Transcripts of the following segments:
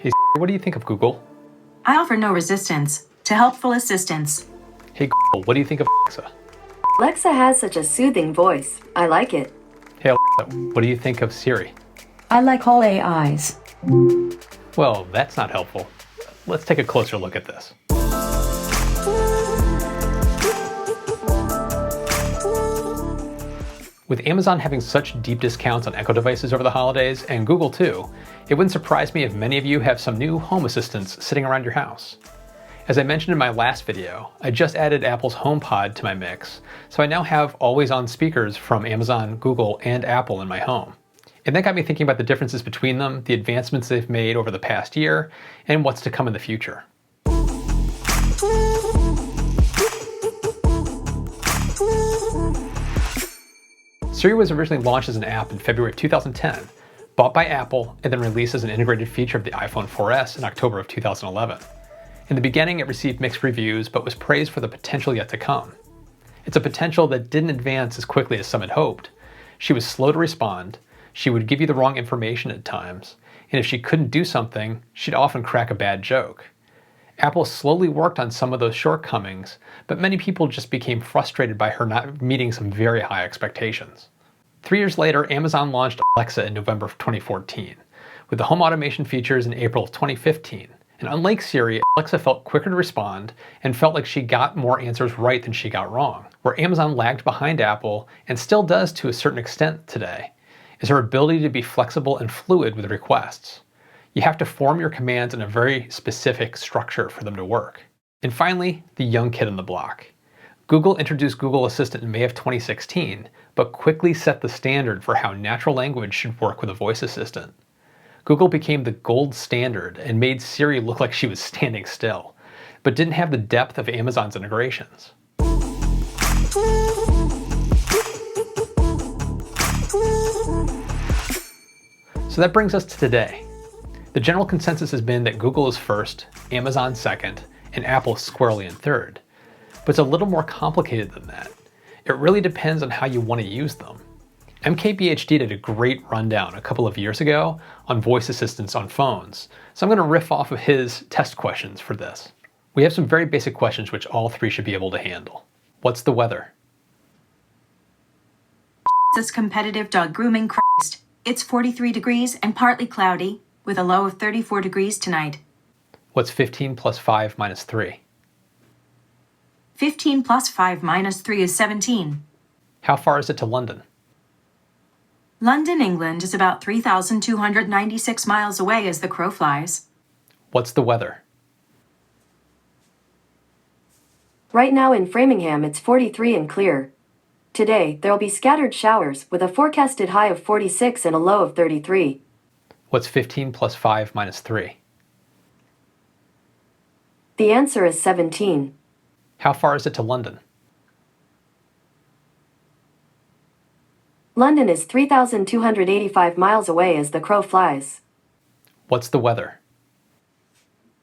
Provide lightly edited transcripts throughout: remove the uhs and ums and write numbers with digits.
Hey, what do you think of Google? I offer no resistance to helpful assistance. Hey, Google, what do you think of Alexa? Alexa has such a soothing voice. I like it. Hey, Alexa, what do you think of Siri? I like all AIs. Well, that's not helpful. Let's take a closer look at this. With Amazon having such deep discounts on Echo devices over the holidays, and Google too, it wouldn't surprise me if many of you have some new home assistants sitting around your house. As I mentioned in my last video, I just added Apple's Homepod to my mix, so I now have always-on speakers from Amazon, Google, and Apple in my home. And that got me thinking about the differences between them, the advancements they've made over the past year, and what's to come in the future. Siri was originally launched as an app in February of 2010, bought by Apple, and then released as an integrated feature of the iPhone 4S in October of 2011. In the beginning, it received mixed reviews, but was praised for the potential yet to come. It's a potential that didn't advance as quickly as some had hoped. She was slow to respond, she would give you the wrong information at times, and if she couldn't do something, she'd often crack a bad joke. Apple slowly worked on some of those shortcomings, but many people just became frustrated by her not meeting some very high expectations. 3 years later, Amazon launched Alexa in November of 2014, with the home automation features in April of 2015. And unlike Siri, Alexa felt quicker to respond and felt like she got more answers right than she got wrong. Where Amazon lagged behind Apple, and still does to a certain extent today, is her ability to be flexible and fluid with requests. You have to form your commands in a very specific structure for them to work. And finally, the young kid on the block. Google introduced Google Assistant in May of 2016, but quickly set the standard for how natural language should work with a voice assistant. Google became the gold standard and made Siri look like she was standing still, but didn't have the depth of Amazon's integrations. So that brings us to today. The general consensus has been that Google is first, Amazon second, and Apple squarely in third. But it's a little more complicated than that. It really depends on how you want to use them. MKBHD did a great rundown a couple of years ago on voice assistants on phones, so I'm going to riff off of his test questions for this. We have some very basic questions which all three should be able to handle. What's the weather? This competitive dog grooming Christ. It's 43 degrees and partly cloudy, with a low of 34 degrees tonight. What's 15 plus 5 minus 3? 15 plus 5 minus 3 is 17. How far is it to London? London, England is about 3,296 miles away as the crow flies. What's the weather? Right now in Framingham it's 43 and clear. Today, there'll be scattered showers with a forecasted high of 46 and a low of 33. What's 15 plus 5 minus 3? The answer is 17. How far is it to London? London is 3,285 miles away as the crow flies. What's the weather?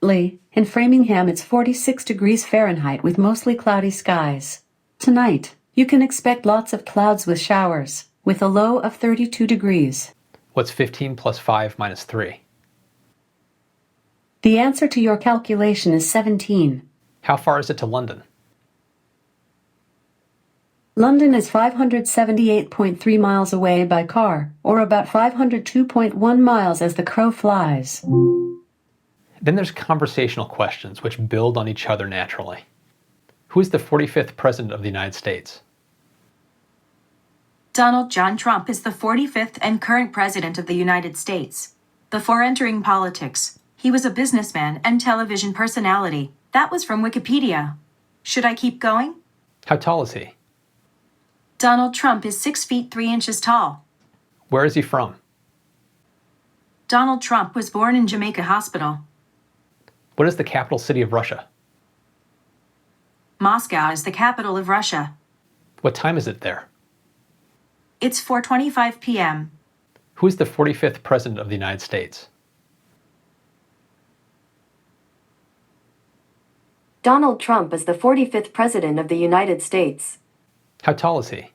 In Framingham it's 46 degrees Fahrenheit with mostly cloudy skies. Tonight, you can expect lots of clouds with showers, with a low of 32 degrees. What's 15 plus 5 minus 3? The answer to your calculation is 17. How far is it to London? London is 578.3 miles away by car, or about 502.1 miles as the crow flies. Then there's conversational questions which build on each other naturally. Who is the 45th President of the United States? Donald John Trump is the 45th and current President of the United States. Before entering politics, he was a businessman and television personality. That was from Wikipedia. Should I keep going? How tall is he? Donald Trump is 6 feet 3 inches tall. Where is he from? Donald Trump was born in Jamaica Hospital. What is the capital city of Russia? Moscow is the capital of Russia. What time is it there? It's 4:25 p.m. Who is the 45th President of the United States? Donald Trump is the 45th President of the United States. How tall is he?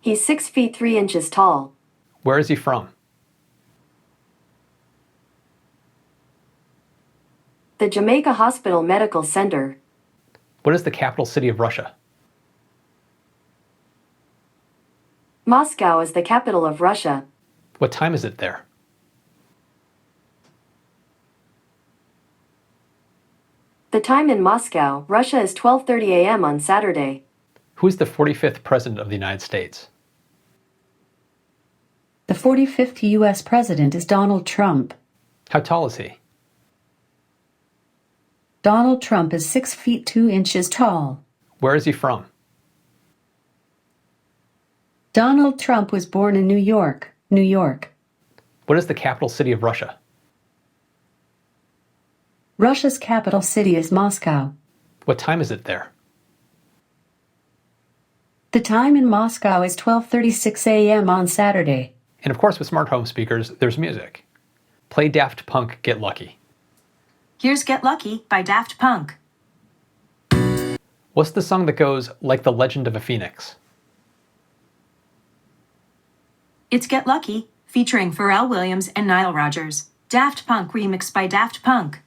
He's 6 feet 3 inches tall. Where is he from? The Jamaica Hospital Medical Center. What is the capital city of Russia? Moscow is the capital of Russia. What time is it there? The time in Moscow, Russia is 12:30 a.m. on Saturday. Who is the 45th President of the United States? The 45th U.S. President is Donald Trump. How tall is he? Donald Trump is 6 feet 2 inches tall. Where is he from? Donald Trump was born in New York, New York. What is the capital city of Russia? Russia's capital city is Moscow. What time is it there? The time in Moscow is 12:36 a.m. on Saturday. And of course, with smart home speakers, there's music. Play Daft Punk, Get Lucky. Here's Get Lucky by Daft Punk. What's the song that goes like the legend of a phoenix? It's Get Lucky, featuring Pharrell Williams and Nile Rodgers. Daft Punk remix by Daft Punk.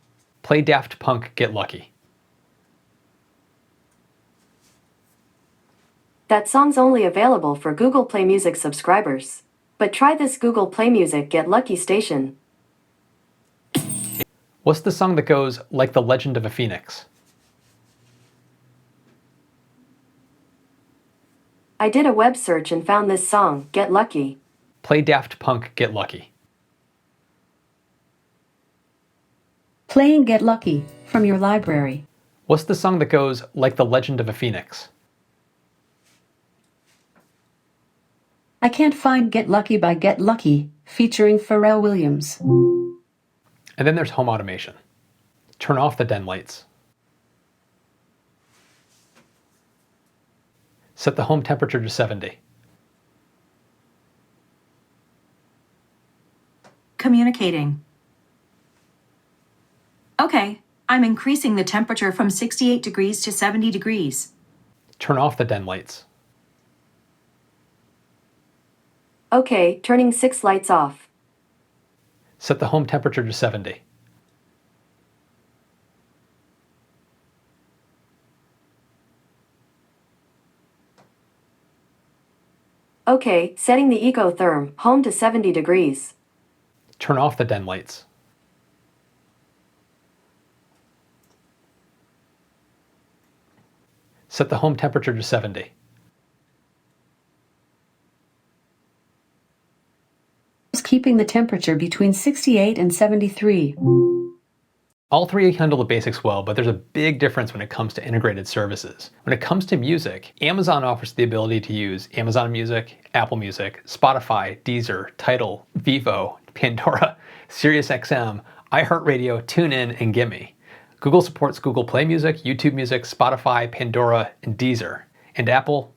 Play Daft Punk, Get Lucky. That song's only available for Google Play Music subscribers. But try this Google Play Music Get Lucky station. What's the song that goes like the legend of a phoenix? I did a web search and found this song, Get Lucky. Play Daft Punk, Get Lucky. Playing Get Lucky from your library. What's the song that goes like the legend of a phoenix? I can't find Get Lucky by Get Lucky, featuring Pharrell Williams. And then there's home automation. Turn off the den lights. Set the home temperature to 70. Communicating. Okay, I'm increasing the temperature from 68 degrees to 70 degrees. Turn off the den lights. Okay, turning 6 lights off. Set the home temperature to 70. Okay, setting the Ecotherm, home to 70 degrees. Turn off the den lights. Set the home temperature to 70. Keeping the temperature between 68 and 73. All three handle the basics well, but there's a big difference when it comes to integrated services. When it comes to music, Amazon offers the ability to use Amazon Music, Apple Music, Spotify, Deezer, Tidal, Vivo, Pandora, SiriusXM, iHeartRadio, TuneIn, and Gimme. Google supports Google Play Music, YouTube Music, Spotify, Pandora, and Deezer. And Apple,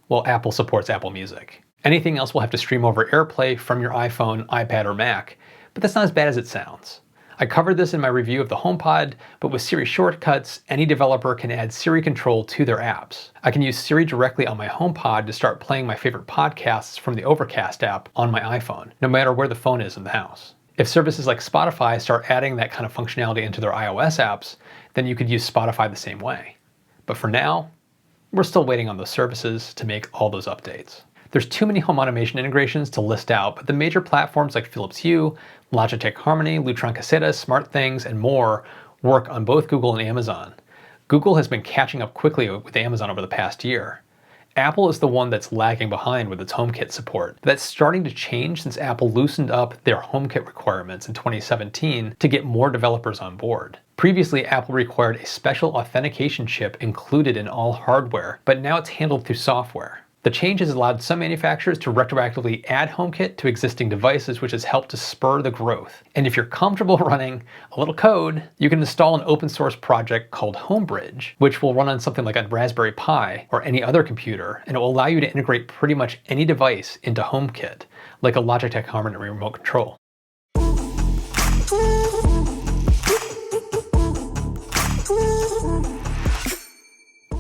well, Apple supports Apple Music. Anything else will have to stream over AirPlay from your iPhone, iPad, or Mac, but that's not as bad as it sounds. I covered this in my review of the HomePod, but with Siri shortcuts, any developer can add Siri control to their apps. I can use Siri directly on my HomePod to start playing my favorite podcasts from the Overcast app on my iPhone, no matter where the phone is in the house. If services like Spotify start adding that kind of functionality into their iOS apps, then you could use Spotify the same way. But for now, we're still waiting on those services to make all those updates. There's too many home automation integrations to list out, but the major platforms like Philips Hue, Logitech Harmony, Lutron Caseta, SmartThings, and more work on both Google and Amazon. Google has been catching up quickly with Amazon over the past year. Apple is the one that's lagging behind with its HomeKit support. That's starting to change since Apple loosened up their HomeKit requirements in 2017 to get more developers on board. Previously, Apple required a special authentication chip included in all hardware, but now it's handled through software. The change has allowed some manufacturers to retroactively add HomeKit to existing devices, which has helped to spur the growth. And if you're comfortable running a little code, you can install an open source project called Homebridge, which will run on something like a Raspberry Pi or any other computer, and it will allow you to integrate pretty much any device into HomeKit, like a Logitech Harmony remote control.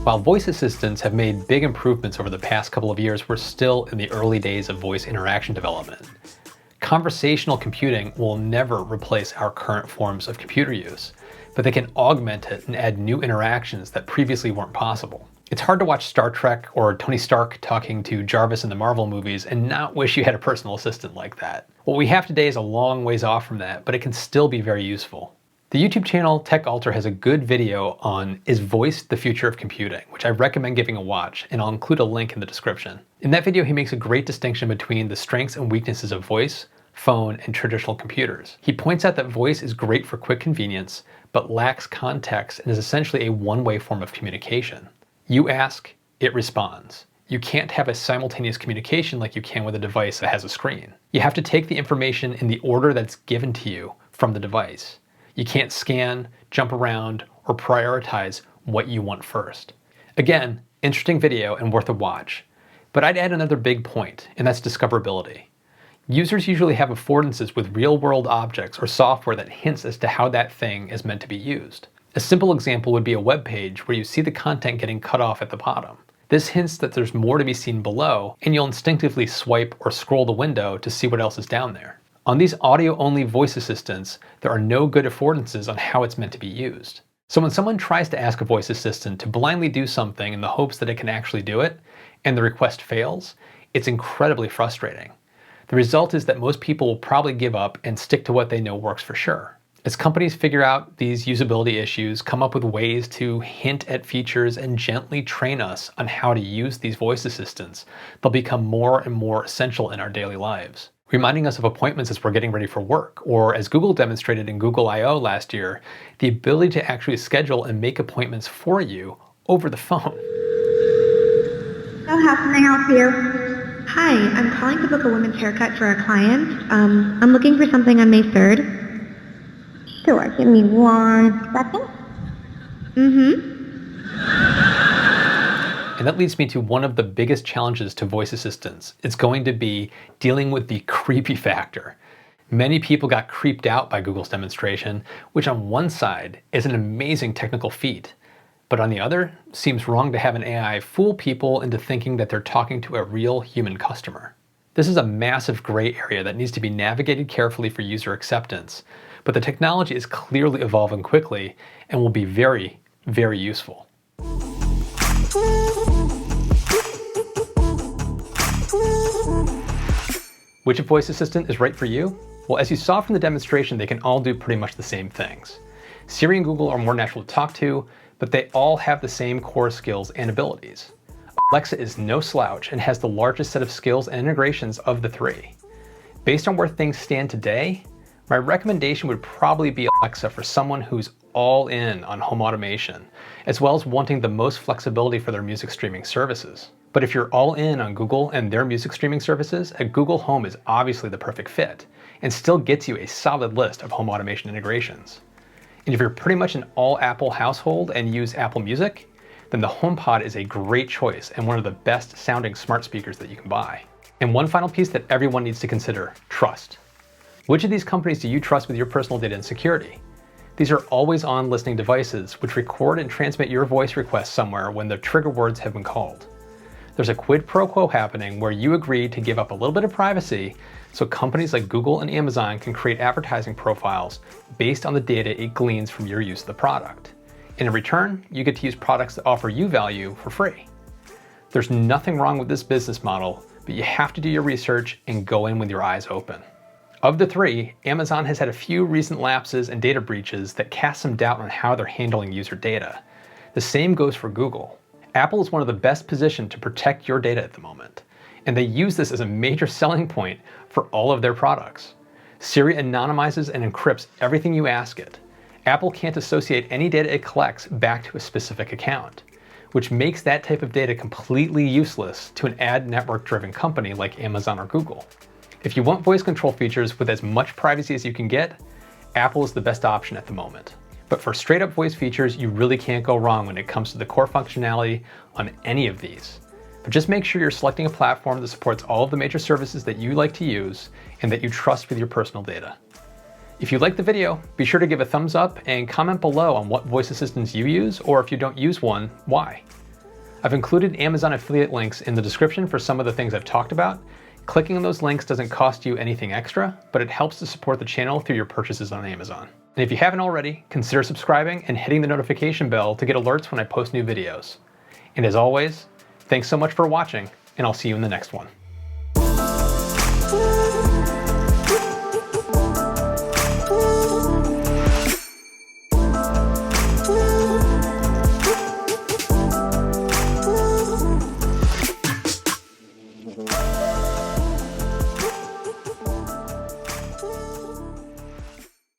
While voice assistants have made big improvements over the past couple of years, we're still in the early days of voice interaction development. Conversational computing will never replace our current forms of computer use, but they can augment it and add new interactions that previously weren't possible. It's hard to watch Star Trek or Tony Stark talking to Jarvis in the Marvel movies and not wish you had a personal assistant like that. What we have today is a long ways off from that, but it can still be very useful. The YouTube channel TechAlter has a good video on Is Voice the Future of Computing, which I recommend giving a watch, and I'll include a link in the description. In that video, he makes a great distinction between the strengths and weaknesses of voice, phone, and traditional computers. He points out that voice is great for quick convenience, but lacks context and is essentially a one-way form of communication. You ask, it responds. You can't have a simultaneous communication like you can with a device that has a screen. You have to take the information in the order that's given to you from the device. You can't scan, jump around, or prioritize what you want first. Again, interesting video and worth a watch. But I'd add another big point, and that's discoverability. Users usually have affordances with real-world objects or software that hints as to how that thing is meant to be used. A simple example would be a web page where you see the content getting cut off at the bottom. This hints that there's more to be seen below, and you'll instinctively swipe or scroll the window to see what else is down there. On these audio-only voice assistants, there are no good affordances on how it's meant to be used. So when someone tries to ask a voice assistant to blindly do something in the hopes that it can actually do it, and the request fails, it's incredibly frustrating. The result is that most people will probably give up and stick to what they know works for sure. As companies figure out these usability issues, come up with ways to hint at features and gently train us on how to use these voice assistants, they'll become more and more essential in our daily lives. Reminding us of appointments as we're getting ready for work, or as Google demonstrated in Google I/O last year, the ability to actually schedule and make appointments for you over the phone. So how can I help you? Hi, I'm calling to book a women's haircut for a client. I'm looking for something on May 3rd. Sure, give me 1 second. And that leads me to one of the biggest challenges to voice assistants. It's going to be dealing with the creepy factor. Many people got creeped out by Google's demonstration, which on one side is an amazing technical feat, but on the other, seems wrong to have an AI fool people into thinking that they're talking to a real human customer. This is a massive gray area that needs to be navigated carefully for user acceptance, but the technology is clearly evolving quickly and will be very, very useful. Which voice assistant is right for you? Well, as you saw from the demonstration, they can all do pretty much the same things. Siri and Google are more natural to talk to, but they all have the same core skills and abilities. Alexa is no slouch and has the largest set of skills and integrations of the three. Based on where things stand today, my recommendation would probably be Alexa for someone who's all in on home automation, as well as wanting the most flexibility for their music streaming services. But if you're all in on Google and their music streaming services, a Google Home is obviously the perfect fit, and still gets you a solid list of home automation integrations. And if you're pretty much an all Apple household and use Apple Music, then the HomePod is a great choice and one of the best sounding smart speakers that you can buy. And one final piece that everyone needs to consider, trust. Which of these companies do you trust with your personal data and security? These are always on listening devices which record and transmit your voice requests somewhere when the trigger words have been called. There's a quid pro quo happening where you agree to give up a little bit of privacy so companies like Google and Amazon can create advertising profiles based on the data it gleans from your use of the product. And in return, you get to use products that offer you value for free. There's nothing wrong with this business model, but you have to do your research and go in with your eyes open. Of the three, Amazon has had a few recent lapses and data breaches that cast some doubt on how they're handling user data. The same goes for Google. Apple is one of the best positioned to protect your data at the moment, and they use this as a major selling point for all of their products. Siri anonymizes and encrypts everything you ask it. Apple can't associate any data it collects back to a specific account, which makes that type of data completely useless to an ad network-driven company like Amazon or Google. If you want voice control features with as much privacy as you can get, Apple is the best option at the moment. But for straight up voice features, you really can't go wrong when it comes to the core functionality on any of these. But just make sure you're selecting a platform that supports all of the major services that you like to use and that you trust with your personal data. If you liked the video, be sure to give a thumbs up and comment below on what voice assistants you use, or if you don't use one, why. I've included Amazon affiliate links in the description for some of the things I've talked about. Clicking on those links doesn't cost you anything extra, but it helps to support the channel through your purchases on Amazon. And if you haven't already, consider subscribing and hitting the notification bell to get alerts when I post new videos. And as always, thanks so much for watching, and I'll see you in the next one.